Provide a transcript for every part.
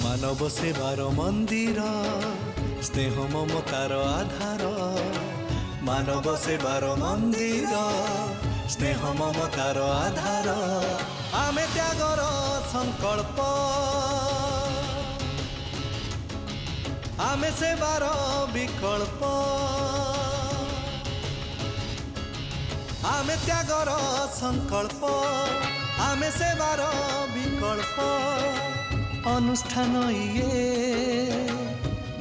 मानव सेवार मंदिर स्नेह ममतार आधार मानव सेवार मंदिर स्नेह ममतार आधार आमे त्यागर संकल्प आमे सेवार विकल्प आमे त्यागर संकल्प आमे सेवार विकल्प अनुष्ठान ये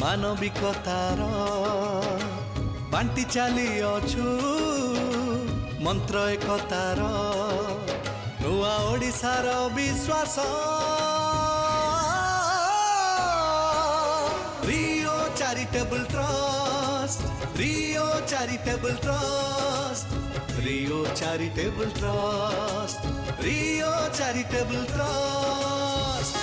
मानविकतार बांटी चली अछु मंत्र एकतार नुआ ओडिशार विश्वास रियो चैरिटेबल ट्रस्ट रियो चैरिटेबल ट्रस्ट रियो चैरिटेबल ट्रस्ट रियो चैरिटेबल ट्रस्ट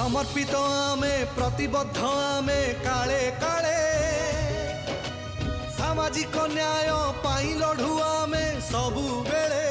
समर्पित आमे प्रतिबद्ध आमे काले काले सामाजिक न्याय पाई लढु आमे सबु बेले